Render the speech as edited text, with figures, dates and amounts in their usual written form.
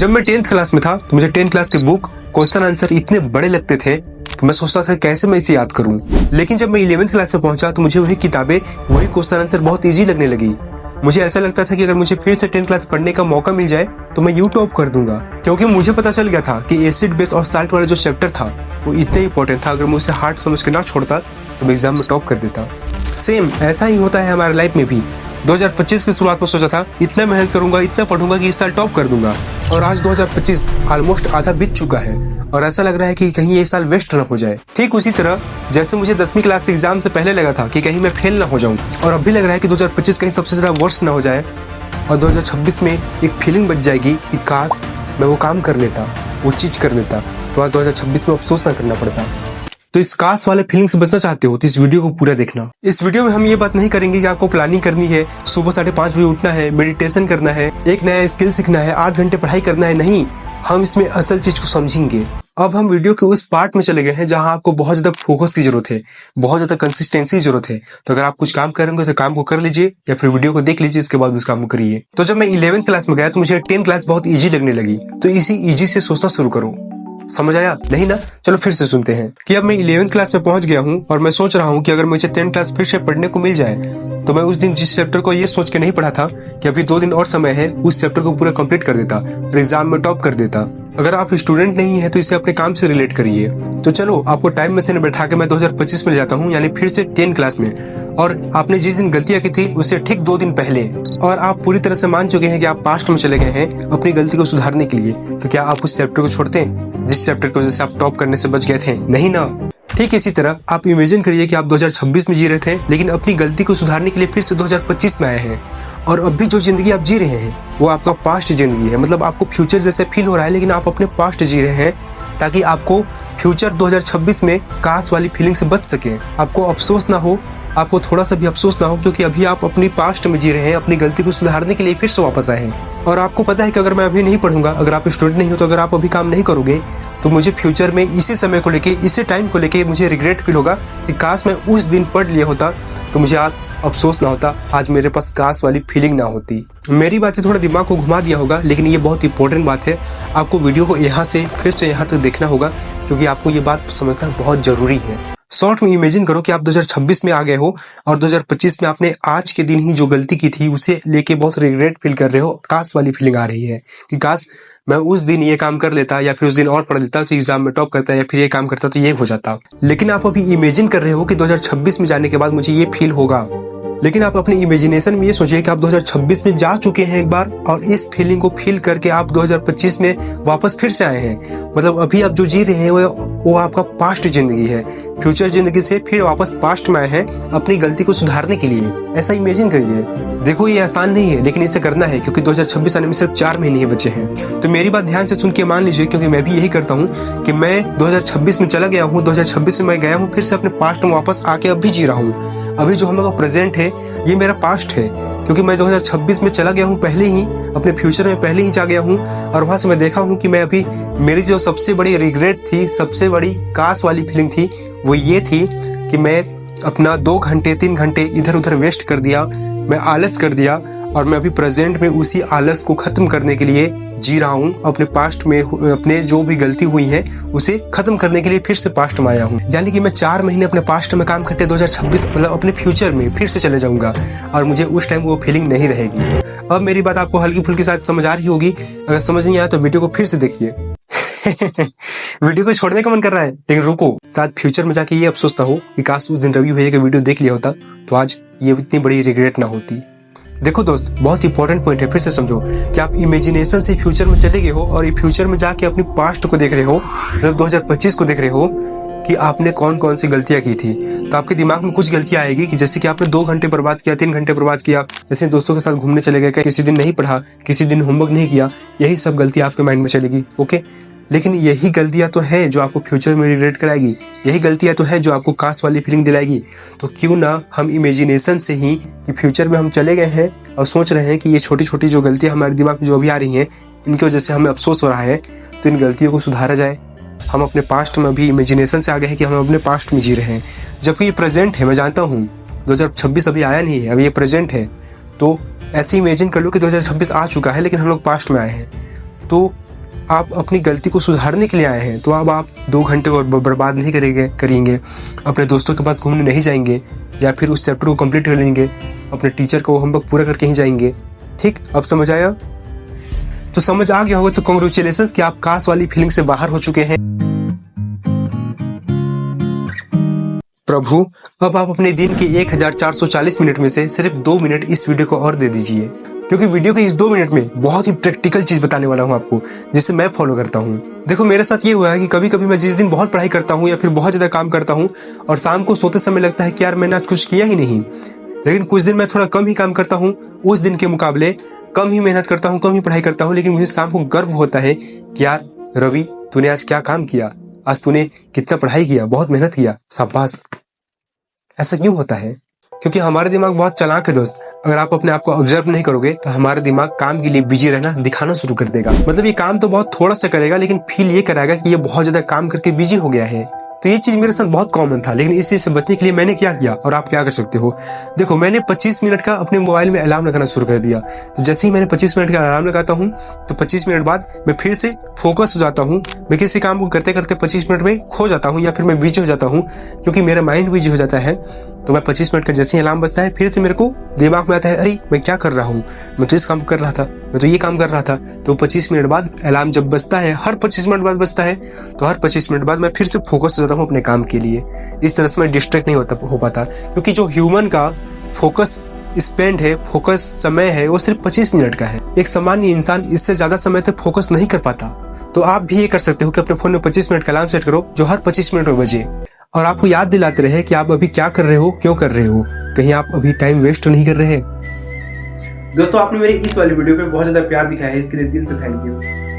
जब मैं 10th class में था तो मुझे 10th क्लास के बुक क्वेश्चन आंसर इतने बड़े लगते थे कि मैं सोचता था कैसे मैं इसे याद करूं। लेकिन जब मैं 11th क्लास में पहुंचा तो मुझे वही किताबें, वही क्वेश्चन आंसर बहुत इजी लगने लगी। मुझे ऐसा लगता था कि अगर मुझे फिर से 10th क्लास पढ़ने का मौका मिल जाए तो मैं टॉप कर दूंगा, क्योंकि मुझे पता चल गया था कि एसिड बेस और साल्ट वाला जो चैप्टर था वो इतना इंपॉर्टेंट था। अगर मैं उसे हार्ड समझ के ना छोड़ता तो मैं एग्जाम में टॉप कर देता। सेम ऐसा ही होता है हमारे लाइफ में भी। 2025 की शुरुआत में सोचा था इतना मेहनत करूंगा, इतना पढ़ूंगा कि इस साल टॉप कर दूंगा, और आज 2025 ऑलमोस्ट आधा बीत चुका है और ऐसा लग रहा है कि कहीं ये साल वेस्ट न हो जाए। ठीक उसी तरह जैसे मुझे 10वीं क्लास के एग्जाम से पहले लगा था कि कहीं मैं फेल ना हो जाऊं, और अब भी लग रहा है कि 2025 कहीं सबसे ज्यादा वर्स्ट ना हो जाए और 2026 में एक फीलिंग बच जाएगी कि काश मैं वो काम कर लेता, वो चीज कर लेता, तो आज 2026 में अफसोस ना करना पड़ता। तो इस काश वाले फीलिंग से बचना चाहते हो तो इस वीडियो को पूरा देखना। इस वीडियो में हम ये बात नहीं करेंगे कि आपको प्लानिंग करनी है, सुबह 5:30 बजे उठना है, मेडिटेशन करना है, एक नया स्किल सीखना है, 8 घंटे पढ़ाई करना है। नहीं, हम इसमें असल चीज को समझेंगे। अब हम वीडियो के उस पार्ट में चले गए हैं जहां आपको बहुत ज्यादा फोकस की जरूरत है, बहुत ज्यादा कंसिस्टेंसी की जरूरत है। तो अगर आप कुछ काम करेंगे तो काम को कर लीजिए या फिर वीडियो को देख लीजिए, इसके बाद उस काम को करिए। तो जब मैं 11th क्लास में गया तो मुझे 10th क्लास बहुत ईजी लगने लगी, तो इसी ईजी से सोचना शुरू करो। समझ आया? नहीं ना? चलो फिर से सुनते हैं कि अब मैं 11th क्लास में पहुंच गया हूं और मैं सोच रहा हूं कि अगर मुझे 10th क्लास फिर से पढ़ने को मिल जाए तो मैं उस दिन जिस चैप्टर को ये सोच के नहीं पढ़ा था कि अभी 2 दिन और समय है, उस चैप्टर को पूरा कंप्लीट कर देता और एग्जाम में टॉप कर देता। अगर आप स्टूडेंट नहीं है तो इसे अपने काम से रिलेट करिए। तो चलो आपको टाइम मशीन में बैठा के मैं 2025 में ले जाता हूँ, यानी फिर से 10th क्लास में, और आपने जिस दिन गलतियां की थी उससे ठीक 2 दिन पहले, और आप पूरी तरह से मान चुके हैं कि आप पास्ट में चले गए हैं अपनी गलती को सुधारने के लिए। तो क्या आप उस चैप्टर को छोड़ते जिस चैप्टर की वजह से आप टॉप करने से बच गए थे? नहीं ना। ठीक इसी तरह आप इमेजिन करिए कि आप 2026 में जी रहे थे, लेकिन अपनी गलती को सुधारने के लिए फिर से 2025 में आए हैं, और अब भी जो जिंदगी आप जी रहे हैं वो आपका पास्ट जिंदगी है। मतलब आपको फ्यूचर जैसे फील हो रहा है, लेकिन आप अपने पास्ट जी रहे हैं ताकि आपको फ्यूचर 2026 में काश वाली फीलिंग से बच सके, आपको अफसोस ना हो, आपको थोड़ा सा भी अफसोस ना हो, क्योंकि अभी आप अपनी पास्ट में जी रहे हैं, अपनी गलती को सुधारने के लिए फिर से वापस आए हैं। और आपको पता है कि अगर मैं अभी नहीं पढ़ूंगा, अगर आप स्टूडेंट नहीं हो तो अगर आप अभी काम नहीं करोगे तो मुझे फ्यूचर में इसी समय को लेके, इसी टाइम को लेके मुझे रिग्रेट फील होगा कि काश मैं उस दिन पढ़ लिया होता तो मुझे आज अफसोस ना होता, आज मेरे पास काश वाली फीलिंग ना होती। मेरी बातें थोड़ा दिमाग को घुमा दिया होगा, लेकिन ये बहुत इंपॉर्टेंट बात है। आपको वीडियो को यहाँ से फिर से यहाँ तक देखना होगा, क्योंकि आपको ये बात समझना बहुत जरूरी है। शॉर्ट में इमेजिन करो कि आप 2026 में आ गए हो और 2025 में आपने आज के दिन ही जो गलती की थी उसे लेके बहुत रिग्रेट फील कर रहे हो, काश वाली फीलिंग आ रही है कि काश मैं उस दिन ये काम कर लेता, या फिर उस दिन और पढ़ लेता तो एग्जाम में टॉप करता, या फिर ये काम करता तो ये हो जाता। लेकिन आप अभी इमेजिन कर रहे हो कि 2026 में जाने के बाद मुझे ये फील होगा, लेकिन आप अपने इमेजिनेशन में ये सोचिए कि आप 2026 में जा चुके हैं एक बार, और इस फीलिंग को फील करके आप 2025 में वापस फिर से आए हैं। मतलब अभी आप जो जी रहे हैं वो आपका पास्ट जिंदगी है, फ्यूचर जिंदगी से फिर वापस पास्ट में आए हैं अपनी गलती को सुधारने के लिए। ऐसा इमेजिन करिए। देखो ये आसान नहीं है, लेकिन इसे करना है, क्योंकि 2026 आने में सिर्फ 4 महीने ही बचे हैं। तो मेरी बात ध्यान से सुन के मान लीजिए, क्योंकि मैं भी यही करता हूँ कि मैं 2026 में चला गया हूँ, 2026 में मैं गया हूँ, फिर से अपने पास्ट में वापस आके अब भी जी रहा हूँ। अभी जो हम लोग का प्रेजेंट है ये मेरा पास्ट है, क्योंकि मैं 2026 में चला गया हूँ पहले ही, अपने फ्यूचर में पहले ही जा गया हूँ, और वहां से मैं देखा हूँ कि मैं अभी, मेरी जो सबसे बड़ी रिग्रेट थी, सबसे बड़ी काश वाली फीलिंग थी, वो ये थी कि मैं अपना 2 घंटे 3 घंटे इधर उधर वेस्ट कर दिया, मैं आलस कर दिया, और मैं अभी प्रेजेंट में उसी आलस को खत्म करने के लिए जी रहा हूँ। अपने पास्ट में अपने जो भी गलती हुई है उसे खत्म करने के लिए फिर से पास्ट में आया हूँ। यानी कि मैं 4 महीने अपने पास्ट में काम करके 2026 मतलब अपने फ्यूचर में फिर से चले जाऊंगा, और मुझे उस टाइम वो फीलिंग नहीं रहेगी। अब मेरी बात आपको हल्की फुल्की शायद समझ आ रही होगी। अगर समझ नहीं आया तो वीडियो को फिर से देखिए। वीडियो को छोड़ने का मन कर रहा है, लेकिन रुको, शायद फ्यूचर में जाके ये अफसोस ना हो कि काश उस दिन रवि भैया का वीडियो देख लिया होता तो आज ये इतनी बड़ी रिग्रेट ना होती। देखो दोस्त, बहुत इंपॉर्टेंट पॉइंट है, फिर से समझो कि आप इमेजिनेशन से फ्यूचर में चले गए हो, और ये फ्यूचर में जाके अपनी पास्ट को देख रहे हो, मतलब 2025 को देख रहे हो कि आपने कौन कौन सी गलतियां की थी। तो आपके दिमाग में कुछ गलतियां आएगी कि जैसे कि आपने 2 घंटे बर्बाद किया, 3 घंटे बर्बाद किया, जैसे दोस्तों के साथ घूमने चले गए, किसी दिन नहीं पढ़ा, किसी दिन होमवर्क नहीं किया, यही सब गलतियां आपके माइंड में चलेगी। ओके, लेकिन यही गलतियां तो है जो आपको फ्यूचर में रिग्रेट कराएगी, यही गलतियां तो है जो आपको काश वाली फीलिंग दिलाएगी। तो क्यों ना हम इमेजिनेशन से ही कि फ्यूचर में हम चले गए हैं और सोच रहे हैं कि ये छोटी छोटी जो गलतियां हमारे दिमाग में जो अभी आ रही हैं, इनकी वजह से हमें अफसोस हो रहा है, तो इन गलतियों को सुधारा जाए। हम अपने पास्ट में अभी इमेजिनेशन से आ गए हैं कि हम अपने पास्ट में जी रहे हैं, जबकि ये प्रेजेंट है। मैं जानता हूँ 2026 अभी आया नहीं है, अभी ये प्रेजेंट है। तो ऐसे इमेजिन कर लो कि 2026 आ चुका है, लेकिन हम लोग पास्ट में आए हैं। तो आप अपनी गलती को सुधारने के लिए आए हैं, तो अब आप 2 घंटे और बर्बाद नहीं करेंगे, अपने दोस्तों के पास घूमने नहीं जाएंगे, या फिर उस चैप्टर को कंप्लीट कर लेंगे, अपने टीचर को होमवर्क पूरा करके ही जाएंगे। ठीक, अब समझ आया? तो समझ आ गया होगा तो कांग्रेचुलेशंस कि आप काश वाली फीलिंग से बाहर हो चुके हैं। प्रभु, अब आप अपने दिन के 1440 मिनट में से सिर्फ 2 मिनट इस वीडियो को और दे दीजिए, क्योंकि वीडियो के इस 2 मिनट में बहुत ही प्रैक्टिकल चीज बताने वाला हूँ आपको, जिसे मैं फॉलो करता हूँ। देखो, मेरे साथ ये हुआ है कि कभी कभी मैं जिस दिन बहुत पढ़ाई करता हूँ या फिर बहुत ज्यादा काम करता हूँ और शाम को सोते समय लगता है कि यार मैंने आज कुछ किया ही नहीं, लेकिन कुछ दिन मैं थोड़ा कम ही काम करता हूँ, उस दिन के मुकाबले कम ही मेहनत करता हूँ, कम ही पढ़ाई करता हूँ, लेकिन मुझे शाम को गर्व होता है कि यार रवि, तूने आज क्या काम किया, आज तूने कितना पढ़ाई किया, बहुत मेहनत किया, शाबाश। ऐसा क्यों होता है? क्योंकि हमारा दिमाग बहुत चालाक है दोस्त। अगर आप अपने आप को ऑब्जर्व नहीं करोगे तो हमारा दिमाग काम के लिए बिजी रहना दिखाना शुरू कर देगा। मतलब ये काम तो बहुत थोड़ा सा करेगा, लेकिन फील ये कराएगा कि ये बहुत ज्यादा काम करके बिजी हो गया है। तो ये चीज मेरे साथ बहुत कॉमन था, लेकिन इस चीज से बचने के लिए मैंने क्या किया और आप क्या कर सकते हो? देखो, मैंने 25 मिनट का अपने मोबाइल में अलार्म लगाना शुरू कर दिया। तो जैसे ही मैंने 25 मिनट का अलार्म लगाता हूँ तो 25 मिनट बाद मैं फिर से फोकस हो जाता हूँ। मैं किसी काम को करते करते 25 मिनट में खो जाता हूँ या फिर मैं बिजी हो जाता हूँ, क्योंकि मेरा माइंड बिजी हो जाता है। तो मैं 25 मिनट का जैसे ही अलार्म बजता है फिर से मेरे को दिमाग में आता है, अरे मैं क्या कर रहा हूँ, मैं तो इस काम कर रहा था, मैं तो ये काम कर रहा था। तो 25 मिनट बाद अलार्म जब बजता है, हर 25 मिनट बाद बजता है, तो हर 25 मिनट बाद मैं फिर से फोकस हो जाता हूँ अपने काम के लिए। इस तरह से मैं डिस्ट्रैक्ट नहीं हो पाता, क्योंकि जो ह्यूमन का फोकस स्पेंड है, फोकस समय है, वो सिर्फ 25 मिनट का है। एक सामान्य इंसान इससे ज्यादा समय तक फोकस नहीं कर पाता। तो आप भी ये कर सकते हो कि अपने फोन में 25 मिनट का अलार्म सेट करो, जो हर 25 मिनट में बजे, और आपको याद दिलाते रहे कि आप अभी क्या कर रहे हो, क्यों कर रहे हो, कहीं आप अभी टाइम वेस्ट तो नहीं कर रहे। दोस्तों, आपने मेरी इस वाली वीडियो पे बहुत ज्यादा प्यार दिखाया है, इसके लिए दिल से थैंक यू।